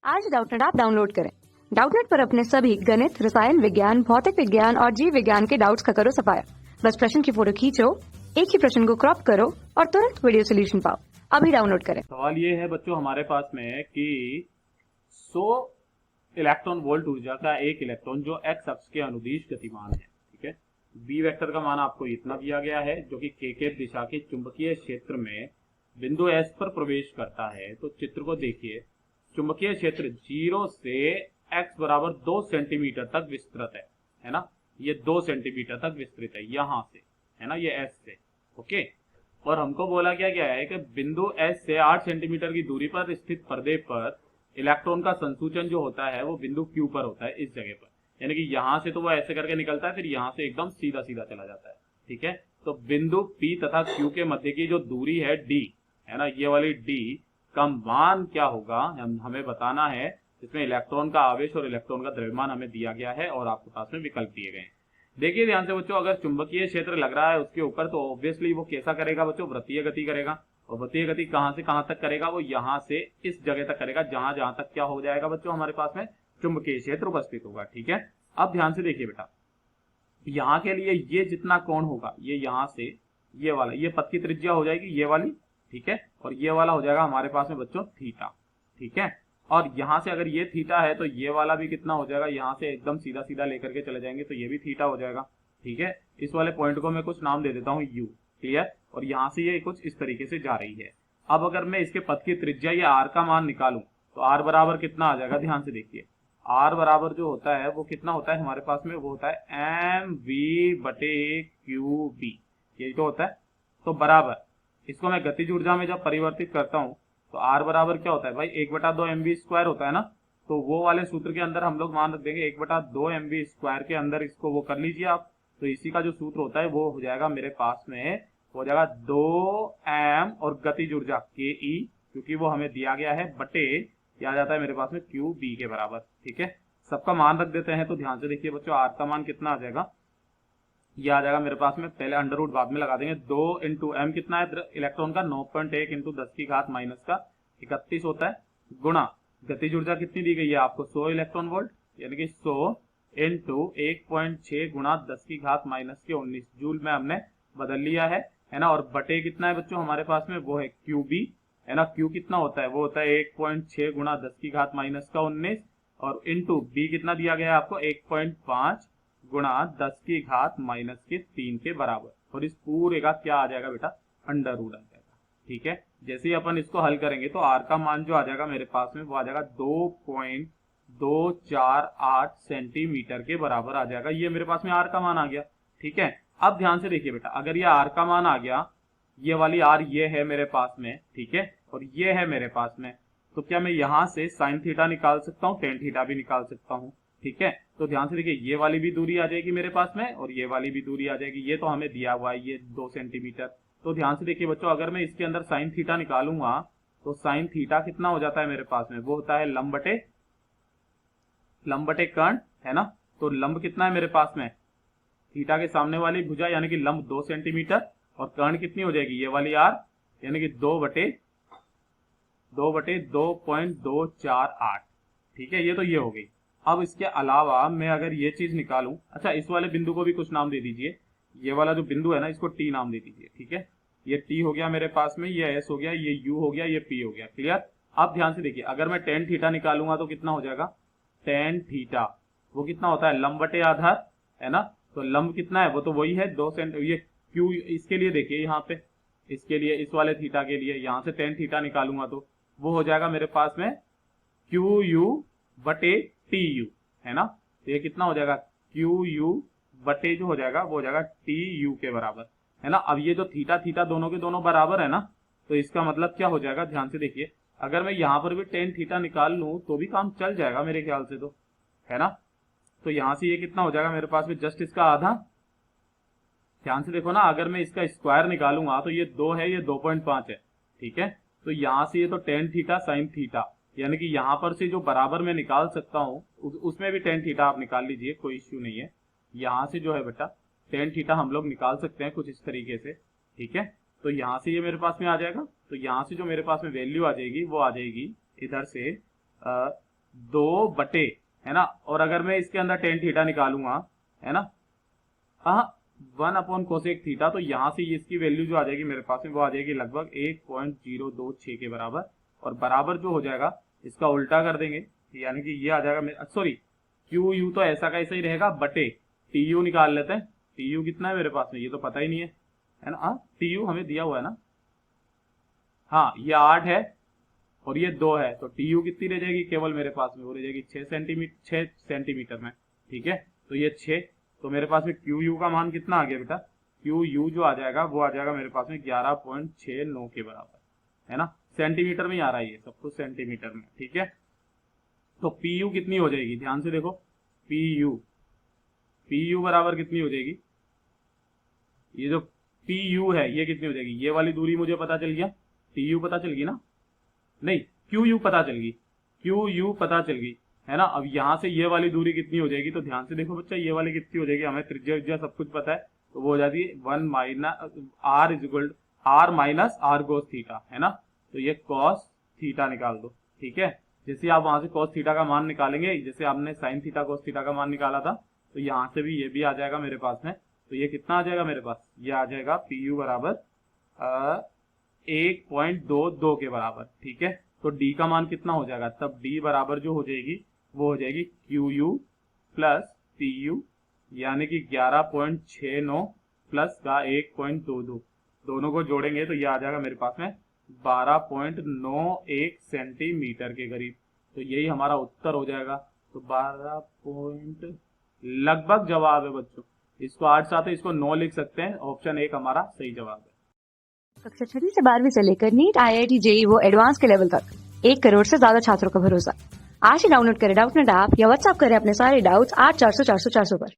आज Doubtnut app download करें। Doubtnut पर अपने सभी गणित, रसायन विज्ञान, भौतिक विज्ञान और जीव विज्ञान के डाउट्स का करो सफाया। बस प्रश्न की फोटो खींचो, एक ही प्रश्न को क्रॉप करो और तुरंत वीडियो सोल्यूशन पाओ। अभी डाउनलोड करें। सवाल ये है बच्चों हमारे पास में कि 100 इलेक्ट्रॉन वोल्ट ऊर्जा का एक इलेक्ट्रॉन जो एक्स अक्ष के अनुदिश गतिमान है, ठीक है। बी वेक्टर का मान आपको इतना दिया गया है जो कि के दिशा के चुंबकीय क्षेत्र में बिंदु एस पर प्रवेश करता है। तो चित्र को देखिए, चुंबकीय क्षेत्र 0 से x बराबर 2 सेंटीमीटर तक विस्तृत है ना। ये 2 सेंटीमीटर तक विस्तृत है यहाँ से, है ना, ये s से, ओके। और हमको बोला गया है कि बिंदु S से 8 सेंटीमीटर की दूरी पर स्थित पर्दे पर इलेक्ट्रॉन का संसूचन जो होता है वो बिंदु Q पर होता है, इस जगह पर। यानी कि यहाँ से तो वो ऐसे करके निकलता है, फिर यहाँ से एकदम सीधा सीधा चला जाता है, ठीक है। तो बिंदु P तथा Q के मध्य की जो दूरी है D, है ना, ये वाली D का मान क्या होगा हमें बताना है। इसमें इलेक्ट्रॉन का आवेश और इलेक्ट्रॉन का द्रव्यमान हमें दिया गया है और आपके पास में विकल्प दिए गए हैं। देखिए ध्यान से बच्चों, अगर चुंबकीय क्षेत्र लग रहा है उसके ऊपर तो ऑब्वियसली वो कैसा करेगा बच्चों, वृत्तीय गति करेगा। और वृत्तीय गति कहां से कहां तक करेगा, वो यहां से इस जगह तक करेगा जहां जहां तक क्या हो जाएगा बच्चों, हमारे पास में चुंबकीय क्षेत्र उपस्थित होगा, ठीक है। अब ध्यान से देखिए बेटा, यहाँ के लिए ये जितना कोण होगा, ये यहाँ से ये वाला, ये पथ की त्रिज्या हो जाएगी ये वाली, ठीक है। और ये वाला हो जाएगा हमारे पास में बच्चों थीटा, ठीक है। और यहां से अगर ये थीटा है तो ये वाला भी कितना हो जाएगा, यहाँ से एकदम सीधा सीधा लेकर के चले जाएंगे तो ये भी थीटा हो जाएगा, ठीक है। इस वाले पॉइंट को मैं कुछ नाम दे देता हूँ यू, क्लियर। और यहाँ से ये कुछ इस तरीके से जा रही है। अब अगर मैं इसके पथ की त्रिज्या या आर का मान निकालूं तो आर बराबर कितना आ जाएगा, ध्यान से देखिए। आर बराबर जो होता है वो कितना होता है हमारे पास में, वो होता है mv/qb, यही तो होता है। तो बराबर इसको मैं गतिज ऊर्जा में जब परिवर्तित करता हूं तो R बराबर क्या होता है भाई, 1/2 mv² होता है ना। तो वो वाले सूत्र के अंदर हम लोग मान रख देंगे 1/2 mv² के अंदर इसको वो कर लीजिए आप। तो इसी का जो सूत्र होता है वो हो जाएगा मेरे पास में, हो जाएगा 2m और गतिज ऊर्जा के ई, क्योंकि वो हमें दिया गया है, बटे आ जाता है मेरे पास में QB के बराबर, ठीक है। सबका मान रख देते हैं। तो ध्यान से देखिए बच्चों, R का मान कितना आ जाएगा, ये आ जाएगा मेरे पास में, पहले अंडर रूट बाद में लगा देंगे। 2 इंटू एम कितना है इलेक्ट्रॉन का, 9.1 इंटू 10 की घात माइनस का 31 होता है, गुणा गतिज ऊर्जा कितनी दी गई है आपको, 100 इलेक्ट्रॉन वोल्ट, यानी कि 100 इंटू 1.6 गुणा 10 की घात माइनस के 19 जूल में हमने बदल लिया है ना। और बटे कितना है बच्चों हमारे पास में, वो है QB, है ना। Q कितना होता है, वो होता है 1.6 गुणा 10 की घात माइनस का 19, और इंटू B कितना दिया गया है आपको, 1.5 गुणा 10 की घात माइनस के 3 के बराबर। और इस पूरे का क्या आ जाएगा बेटा, अंडर रूट आ जाएगा, ठीक है। जैसे ही अपन इसको हल करेंगे तो R का मान जो आ जाएगा मेरे पास में, वो आ जाएगा 2.248 सेंटीमीटर के बराबर आ जाएगा। ये मेरे पास में R का मान आ गया, ठीक है। अब ध्यान से देखिए बेटा, अगर ये R का मान आ गया, ये वाली R ये है मेरे पास में, ठीक है, और ये है मेरे पास में, तो क्या मैं यहाँ से साइन थीटा निकाल सकता हूँ, टेन थीटा भी निकाल सकता हूँ, ठीक है। तो ध्यान से देखिए, ये वाली भी दूरी आ जाएगी मेरे पास में और ये वाली भी दूरी आ जाएगी। ये तो हमें दिया हुआ है ये 2 सेंटीमीटर। तो ध्यान से देखिए बच्चों, अगर मैं इसके अंदर साइन थीटा निकालूंगा तो साइन थीटा कितना हो जाता है मेरे पास में, वो होता है लंब बटे कर्ण, है ना। तो लंब कितना है मेरे पास में, थीटा के सामने वाली भुजा यानी कि लंब 2 सेंटीमीटर, और कर्ण कितनी हो जाएगी, ये वाली R, यानी कि 2/2.248, ठीक है। ये तो ये हो गई। अब इसके अलावा मैं अगर ये चीज निकालूं, अच्छा इस वाले बिंदु को भी कुछ नाम दे दीजिए। ये वाला जो बिंदु है ना, इसको T नाम दे दीजिए, ठीक है। ये T हो गया मेरे पास में, ये S हो गया, ये U हो गया, ये P हो गया, क्लियर। अब ध्यान से देखिए, अगर मैं टेन थीटा निकालूंगा तो कितना हो जाएगा, टेन थीटा वो कितना होता है, लंब बटे आधार, है ना। तो लंब कितना है, वो तो वही है 2 सेंट। ये Q इसके लिए देखिए, यहाँ पे इसके लिए, इस वाले थीटा के लिए यहाँ से टेन थीटा निकालूंगा तो वो हो जाएगा मेरे पास में QU बटे TU, है ना। तो ये कितना हो जाएगा, QU बटे जो हो जाएगा वो हो जाएगा TU के बराबर, है ना। अब ये जो थीटा थीटा दोनों के दोनों बराबर है ना, तो इसका मतलब क्या हो जाएगा, ध्यान से देखिए, अगर मैं यहाँ पर भी टेन थीटा निकाल लूं तो भी काम चल जाएगा मेरे ख्याल से, तो है ना। तो यहाँ से ये कितना हो जाएगा मेरे पास में, जस्ट इसका आधा। ध्यान से देखो ना, अगर मैं इसका स्क्वायर निकालूंगा तो ये 2 है, ये 2.5 है, ठीक है। तो यहाँ से ये तो टेन थीटा साइन थीटा, यानी कि यहाँ पर से जो बराबर मैं निकाल सकता हूँ उसमें भी टेन थीटा आप निकाल लीजिए, कोई इश्यू नहीं है। यहाँ से जो है बेटा टेन थीटा हम लोग निकाल सकते हैं कुछ इस तरीके से, ठीक है। तो यहाँ से ये मेरे पास में आ जाएगा। तो यहाँ से जो मेरे पास में वैल्यू आ जाएगी वो आ जाएगी इधर से 2 बटे, है ना, और अगर मैं इसके अंदर टेन थीटा निकालूंगा, है ना, हाँ 1 कोसेक थीटा, तो यहाँ से इसकी वैल्यू जो आ जाएगी मेरे पास में वो आ जाएगी लगभग 1.026 के बराबर, और बराबर जो हो जाएगा इसका उल्टा कर देंगे, यानी कि ये आ जाएगा, सॉरी क्यू यू तो ऐसा का ऐसा ही रहेगा, बटे टी यू निकाल लेते हैं। टी यू कितना है मेरे पास में, ये तो पता ही नहीं है ना। हाँ टी यू हमें दिया हुआ है ना, हाँ ये 8 है और ये 2 है, तो टी यू कितनी रह जाएगी केवल मेरे पास में, वो रह जाएगी 6 सेंटीमीटर में, ठीक है। तो ये 6, तो मेरे पास में क्यू यू का मान कितना आ गया बेटा, क्यू यू जो आ जाएगा वो आ जाएगा मेरे पास में 11.69 के बराबर, है ना, सेंटीमीटर में ही आ रहा है ये सब कुछ सेंटीमीटर में, ठीक है। तो पी यू कितनी हो जाएगी, ध्यान से देखो, पी यू बराबर कितनी हो जाएगी, ये जो पी यू है ये कितनी हो जाएगी, ये वाली दूरी मुझे पता चल गया, टी यू पता चल गई ना, नहीं क्यू यू पता चल गई, क्यू यू पता चल गई, है ना। अब यहाँ से ये वाली दूरी कितनी हो जाएगी, तो ध्यान से देखो बच्चा, ये वाली कितनी हो जाएगी, हमें त्रिज्या सब कुछ पता है, तो वो हो जाती है 1 minus r equal r minus r cos theta, है ना। तो ये कॉस थीटा निकाल दो, ठीक है। जैसे आप वहां से कॉस थीटा का मान निकालेंगे, जैसे आपने साइन थीटा कॉस थीटा का मान निकाला था, तो यहाँ से भी ये भी आ जाएगा मेरे पास में। तो ये कितना आ जाएगा मेरे पास, ये आ जाएगा पी यू बराबर 1.22 के बराबर, ठीक है। तो डी का मान कितना हो जाएगा, तब डी बराबर जो हो जाएगी वो हो जाएगी Q U plus P U, यानी कि 11.69 प्लस का 1.22, दोनों को जोड़ेंगे तो ये आ जाएगा मेरे पास में 12.91 सेंटीमीटर के करीब। तो यही हमारा उत्तर हो जाएगा। तो 12 लगभग जवाब है बच्चों, इसको 8 साथ है, इसको 9 लिख सकते हैं, ऑप्शन 1 हमारा सही जवाब है। कक्षा 6 से 12वीं से लेकर नीट, IIT, JEE वो एडवांस के लेवल तक 1 करोड़ से ज्यादा छात्रों का भरोसा। आज ही डाउनलोड करें डाउटनेट ऐप या व्हाट्सएप करें अपने सारे डाउट्स 8400 400 400 पर।